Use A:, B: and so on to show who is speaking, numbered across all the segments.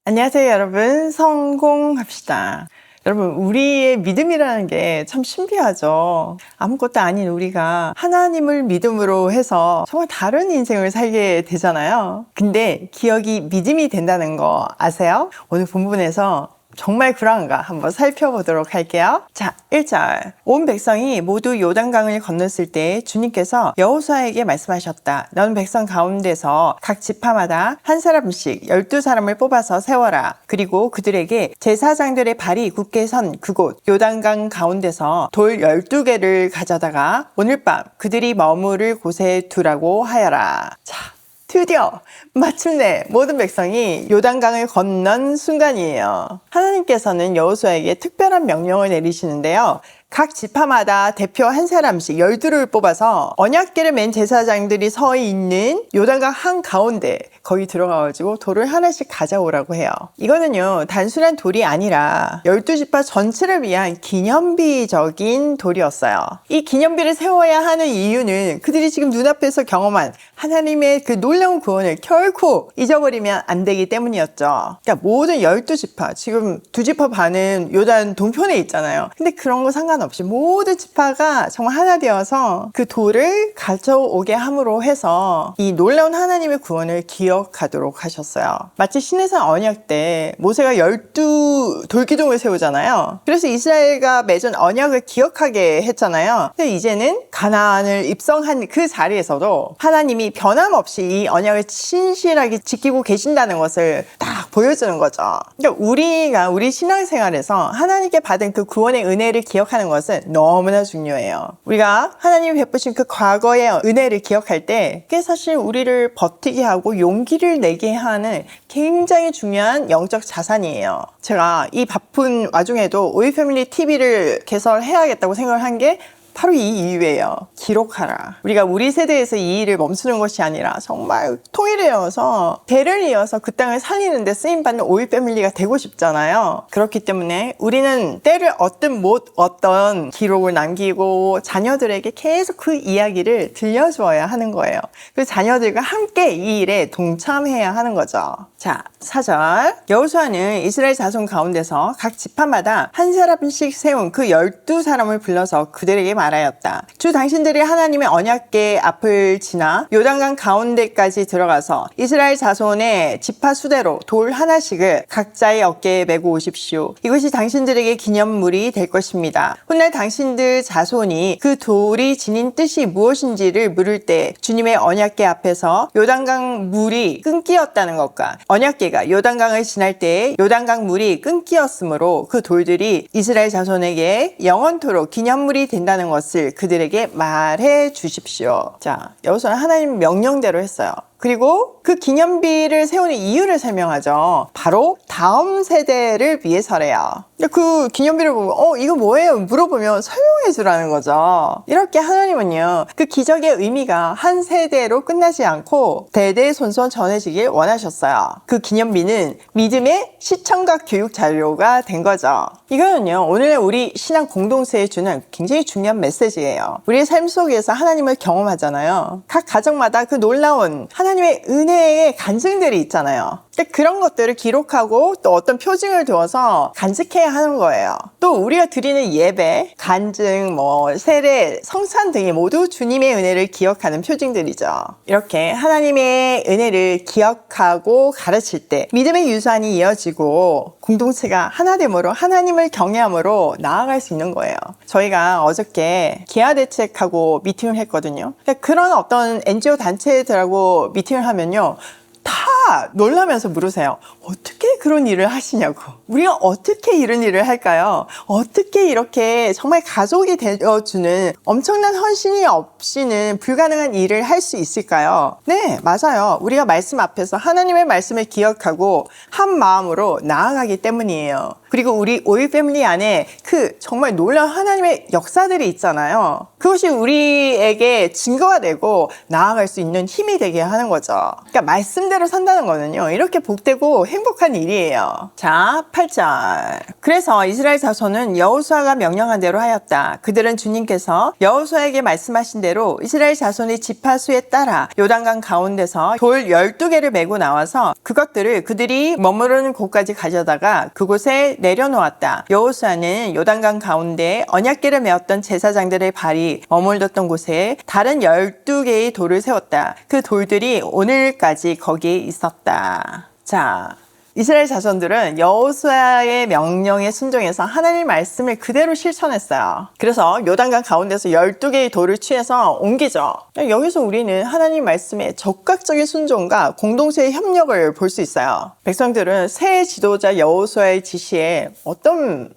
A: 안녕하세요, 여러분. 성공합시다. 여러분, 우리의 믿음이라는 게 참 신비하죠. 아무것도 아닌 우리가 하나님을 믿음으로 해서 정말 다른 인생을 살게 되잖아요. 근데 기억이 믿음이 된다는 거 아세요? 오늘 본문에서 정말 그런가 한번 살펴보도록 할게요. 자, 1절. 온 백성이 모두 요단강을 건넜을 때 주님께서 여호수아에게 말씀하셨다. 너는 백성 가운데서 각 지파마다 한 사람씩 12사람을 뽑아서 세워라. 그리고 그들에게 제사장들의 발이 굳게 선 그곳 요단강 가운데서 돌 12개를 가져다가 오늘 밤 그들이 머무를 곳에 두라고 하여라. 자, 드디어 마침내 모든 백성이 요단강을 건넌 순간이에요. 하나님께서는 여호수아에게 특별한 명령을 내리시는데요. 각 지파마다 대표 한 사람씩 12를 뽑아서 언약궤를 맨 제사장들이 서 있는 요단강 한가운데 거기 들어가가지고 돌을 하나씩 가져오라고 해요. 이거는요, 단순한 돌이 아니라 12지파 전체를 위한 기념비적인 돌이었어요. 이 기념비를 세워야 하는 이유는 그들이 지금 눈앞에서 경험한 하나님의 그 놀라운 구원을 결코 잊어버리면 안 되기 때문이었죠. 그러니까 모든 12지파, 지금 2지파 반은 요단 동편에 있잖아요. 근데 그런 거 상관없이 모든 지파가 정말 하나 되어서 그 돌을 가져오게 함으로 해서 이 놀라운 하나님의 구원을 기억하도록 하셨어요. 마치 시내산 언약 때 모세가 12 돌기둥을 세우잖아요. 그래서 이스라엘과 맺은 언약을 기억하게 했잖아요. 근데 이제는 가나안을 입성한 그 자리에서도 하나님이 변함없이 이 언약을 신실하게 지키고 계신다는 것을 딱 보여주는 거죠. 그러니까 우리가 우리 신앙생활에서 하나님께 받은 그 구원의 은혜를 기억하는 것은 너무나 중요해요. 우리가 하나님이 베푸신 그 과거의 은혜를 기억할 때 그게 사실 우리를 버티게 하고 용기를 내게 하는 굉장히 중요한 영적 자산이에요. 제가 이 바쁜 와중에도 오이패밀리 TV를 개설해야겠다고 생각을 한 게 바로 이 이유예요. 기록하라. 우리가 우리 세대에서 이 일을 멈추는 것이 아니라 정말 통일해서 대를 이어서 그 땅을 살리는 데 쓰임받는 오일 패밀리가 되고 싶잖아요. 그렇기 때문에 우리는 때를 얻든 못 얻던 기록을 남기고 자녀들에게 계속 그 이야기를 들려주어야 하는 거예요. 그 자녀들과 함께 이 일에 동참해야 하는 거죠. 자, 4절. 여호수아는 이스라엘 자손 가운데서 각 지파마다 한 사람씩 세운 그 12사람을 불러서 그들에게 말하였다. 주 당신들이 하나님의 언약궤 앞을 지나 요단강 가운데까지 들어가서 이스라엘 자손의 지파 수대로 돌 하나씩을 각자의 어깨에 메고 오십시오. 이것이 당신들에게 기념물이 될 것입니다. 훗날 당신들 자손이 그 돌이 지닌 뜻이 무엇인지를 물을 때 주님의 언약궤 앞에서 요단강 물이 끊기었다는 것과 언약궤가 요단강을 지날 때 요단강 물이 끊기었으므로 그 돌들이 이스라엘 자손에게 영원토록 기념물이 된다는 것을 그들에게 말해 주십시오. 자, 여호수아는 하나님 명령대로 했어요. 그리고 그 기념비를 세우는 이유를 설명하죠. 바로 다음 세대를 위해서래요. 그 기념비를 보면 이거 뭐예요? 물어보면 설명해 주라는 거죠. 이렇게 하나님은요, 그 기적의 의미가 한 세대로 끝나지 않고 대대손손 전해지길 원하셨어요. 그 기념비는 믿음의 시청각 교육 자료가 된 거죠. 이거는요, 오늘 우리 신앙 공동체에 주는 굉장히 중요한 메시지예요. 우리의 삶 속에서 하나님을 경험하잖아요. 각 가정마다 그 놀라운 하나님의 은혜의 간증들이 있잖아요. 그런 것들을 기록하고 또 어떤 표징을 두어서 간직해야 하는 거예요. 또 우리가 드리는 예배, 간증, 세례, 성찬 등이 모두 주님의 은혜를 기억하는 표징들이죠. 이렇게 하나님의 은혜를 기억하고 가르칠 때 믿음의 유산이 이어지고 공동체가 하나됨으로 하나님을 경외함으로 나아갈 수 있는 거예요. 저희가 어저께 기아대책하고 미팅을 했거든요. 그런 어떤 NGO 단체들하고 미팅을 하면요, 다 놀라면서 물으세요. 어떻게 그런 일을 하시냐고. 우리가 어떻게 이런 일을 할까요? 어떻게 이렇게 정말 가족이 되어주는 엄청난 헌신이 없이는 불가능한 일을 할 수 있을까요? 네, 맞아요. 우리가 말씀 앞에서 하나님의 말씀을 기억하고 한 마음으로 나아가기 때문이에요. 그리고 우리 오일 패밀리 안에 그 정말 놀라운 하나님의 역사들이 있잖아요. 그것이 우리에게 증거가 되고 나아갈 수 있는 힘이 되게 하는 거죠. 그러니까 말씀대로 산다는 거는요, 이렇게 복되고 행복한 일이 일이에요. 자, 8절. 그래서 이스라엘 자손은 여호수아가 명령한 대로 하였다. 그들은 주님께서 여호수아에게 말씀하신 대로 이스라엘 자손의 지파수에 따라 요단강 가운데서 돌 12개를 메고 나와서 그것들을 그들이 머무르는 곳까지 가져다가 그곳에 내려놓았다. 여호수아는 요단강 가운데 언약궤를 메었던 제사장들의 발이 머물렀던 곳에 다른 12개의 돌을 세웠다. 그 돌들이 오늘까지 거기에 있었다. 자, 이스라엘 자손들은 여호수아의 명령에 순종해서 하나님의 말씀을 그대로 실천했어요. 그래서 요단강 가운데서 12개의 돌을 취해서 옮기죠. 여기서 우리는 하나님 말씀의 적극적인 순종과 공동체의 협력을 볼 수 있어요. 백성들은 새 지도자 여호수아의 지시에 어떤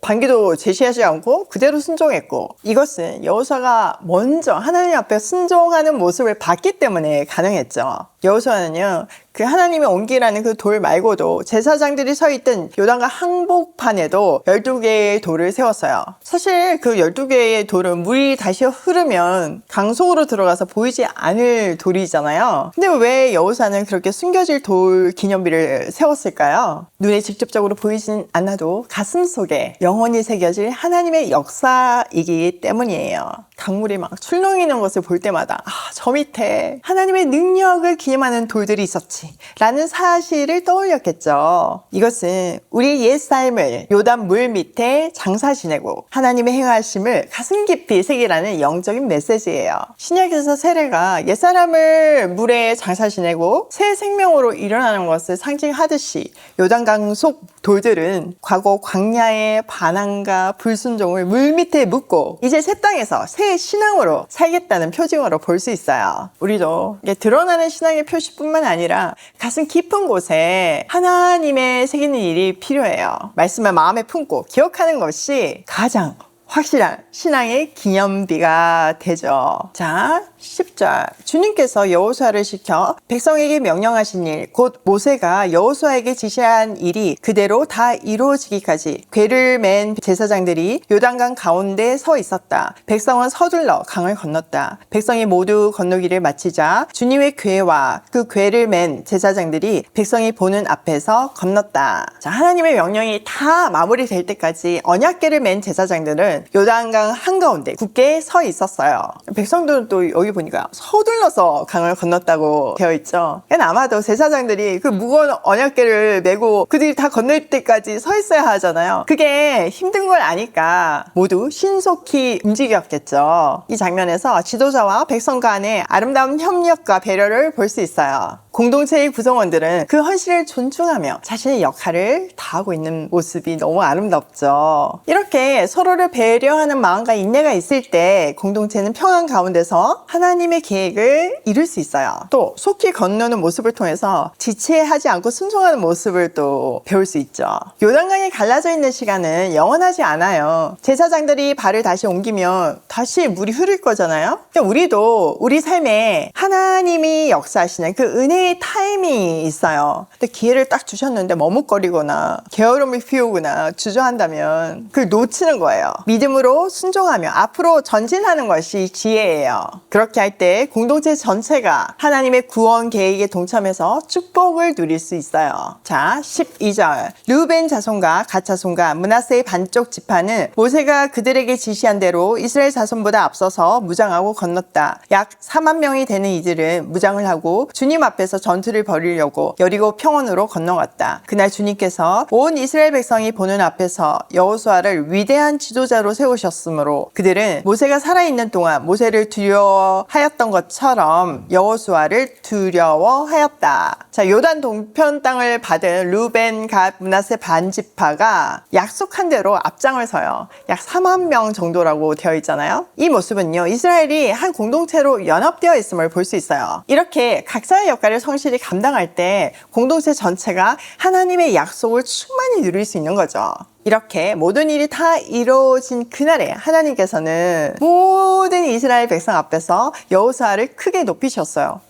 A: 반기도 제시하지 않고 그대로 순종했고, 이것은 여호수아가 먼저 하나님 앞에 순종하는 모습을 봤기 때문에 가능했죠. 여호수아는요, 그 하나님의 옮기라는 그 돌 말고도 제사장들이 서 있던 요단강 항복판에도 12개의 돌을 세웠어요. 사실 그 12개의 돌은 물이 다시 흐르면 강 속으로 들어가서 보이지 않을 돌이잖아요. 근데 왜 여호수아는 그렇게 숨겨질 돌 기념비를 세웠을까요? 눈에 직접적으로 보이진 않아도 가슴 속에 영원히 새겨질 하나님의 역사이기 때문이에요. 강물이 막 출렁이는 것을 볼 때마다 저 밑에 하나님의 능력을 기념하는 돌들이 있었지 라는 사실을 떠올렸겠죠. 이것은 우리의 옛삶을 요단 물 밑에 장사 지내고 하나님의 행하심을 가슴 깊이 새기라는 영적인 메시지예요. 신약에서 세례가 옛사람을 물에 장사 지내고 새 생명으로 일어나는 것을 상징하듯이 요단강 속 돌들은 과거 광야의 반항과 불순종을 물 밑에 묻고 이제 새 땅에서 새 신앙으로 살겠다는 표징으로 볼 수 있어요. 우리도 드러나는 신앙의 표시뿐만 아니라 가슴 깊은 곳에 하나님의 새기는 일이 필요해요. 말씀을 마음에 품고 기억하는 것이 가장 확실한 신앙의 기념비가 되죠. 자, 10절. 주님께서 여호수아를 시켜 백성에게 명령하신 일, 곧 모세가 여호수아에게 지시한 일이 그대로 다 이루어지기까지 궤를 맨 제사장들이 요단강 가운데 서 있었다. 백성은 서둘러 강을 건넜다. 백성이 모두 건너기를 마치자 주님의 궤와 그 궤를 맨 제사장들이 백성이 보는 앞에서 건넜다. 자, 하나님의 명령이 다 마무리될 때까지 언약궤를 맨 제사장들은 요단강 한가운데 굳게 서 있었어요. 백성들은 또 여기 보니까 서둘러서 강을 건넜다고 되어 있죠. 아마도 제사장들이 그 무거운 언약궤를 메고 그들이 다 건널 때까지 서 있어야 하잖아요. 그게 힘든 걸 아니까 모두 신속히 움직였겠죠. 이 장면에서 지도자와 백성 간의 아름다운 협력과 배려를 볼 수 있어요. 공동체의 구성원들은 그 헌신을 존중하며 자신의 역할을 다하고 있는 모습이 너무 아름답죠. 이렇게 서로를 배려하는 마음과 인내가 있을 때 공동체는 평안 가운데서 하나님의 계획을 이룰 수 있어요. 또 속히 건너는 모습을 통해서 지체하지 않고 순종하는 모습을 또 배울 수 있죠. 요단강이 갈라져 있는 시간은 영원하지 않아요. 제사장들이 발을 다시 옮기면 다시 물이 흐를 거잖아요. 우리도 우리 삶에 하나님이 역사하시는 그 은혜의 타이밍이 있어요. 근데 기회를 딱 주셨는데 머뭇거리거나 게으름을 피우거나 주저한다면 그걸 놓치는 거예요. 믿음으로 순종하며 앞으로 전진하는 것이 지혜예요. 그렇게 할 때 공동체 전체가 하나님의 구원 계획에 동참해서 축복을 누릴 수 있어요. 자, 12절. 르우벤 자손과 갓 자손과 므낫세의 반쪽 지파는 모세가 그들에게 지시한 대로 이스라엘 자손보다 앞서서 무장하고 건넜다. 약 4만 명이 되는 이들은 무장을 하고 주님 앞에서 전투를 벌이려고 여리고 평원으로 건너갔다. 그날 주님께서 온 이스라엘 백성이 보는 앞에서 여호수아를 위대한 지도자로 세우셨으므로 그들은 모세가 살아있는 동안 모세를 두려워하였던 것처럼 여호수아를 두려워하였다. 자, 요단 동편 땅을 받은 르우벤, 갓, 므낫세 반지파가 약속한 대로 앞장을 서요. 약 4만 명 정도라고 되어 있잖아요. 이 모습은요, 이스라엘이 한 공동체로 연합되어 있음을 볼 수 있어요. 이렇게 각자의 역할을 성실히 감당할 때 공동체 전체가 하나님의 약속을 충만히 누릴 수 있는 거죠. 이렇게 모든 일이 다 이루어진 그날에 하나님께서는 모든 이스라엘 백성 앞에서 여호수아를 크게 높이셨어요.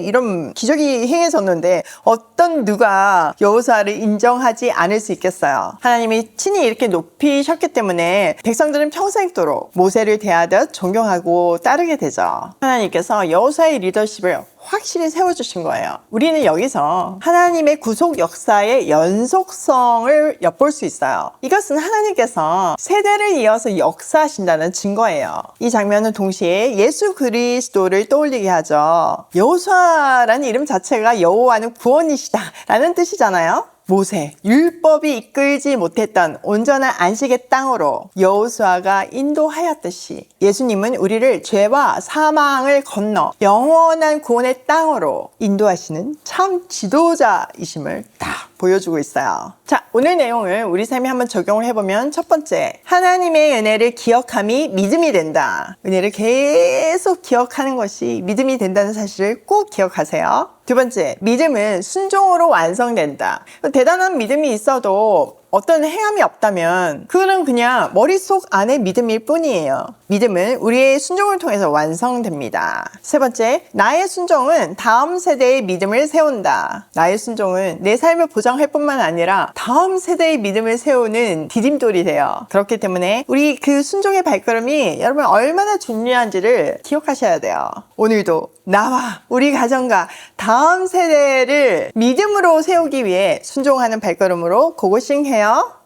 A: 이런 기적이 행해졌는데 어떤 누가 여호수아를 인정하지 않을 수 있겠어요. 하나님이 친히 이렇게 높이셨기 때문에 백성들은 평생도록 모세를 대하듯 존경하고 따르게 되죠. 하나님께서 여호수아의 리더십을 확실히 세워주신 거예요. 우리는 여기서 하나님의 구속 역사의 연속성을 엿볼 수 있어요. 이것은 하나님께서 세대를 이어서 역사하신다는 증거예요. 이 장면은 동시에 예수 그리스도를 떠올리게 하죠. 여호수아라는 이름 자체가 여호와는 구원이시다 라는 뜻이잖아요. 모세, 율법이 이끌지 못했던 온전한 안식의 땅으로 여호수아가 인도하였듯이 예수님은 우리를 죄와 사망을 건너 영원한 구원의 땅으로 인도하시는 참 지도자이심을 딱 보여주고 있어요. 자, 오늘 내용을 우리 삶에 한번 적용을 해보면 첫 번째, 하나님의 은혜를 기억함이 믿음이 된다. 은혜를 계속 기억하는 것이 믿음이 된다는 사실을 꼭 기억하세요. 두 번째, 믿음은 순종으로 완성된다. 대단한 믿음이 있어도 어떤 행함이 없다면 그거는 그냥 머릿속 안의 믿음일 뿐이에요. 믿음은 우리의 순종을 통해서 완성됩니다. 세 번째, 나의 순종은 다음 세대의 믿음을 세운다. 나의 순종은 내 삶을 보장할 뿐만 아니라 다음 세대의 믿음을 세우는 디딤돌이 돼요. 그렇기 때문에 우리 그 순종의 발걸음이 여러분 얼마나 중요한지를 기억하셔야 돼요. 오늘도 나와 우리 가정과 다음 세대를 믿음으로 세우기 위해 순종하는 발걸음으로 고고싱해요.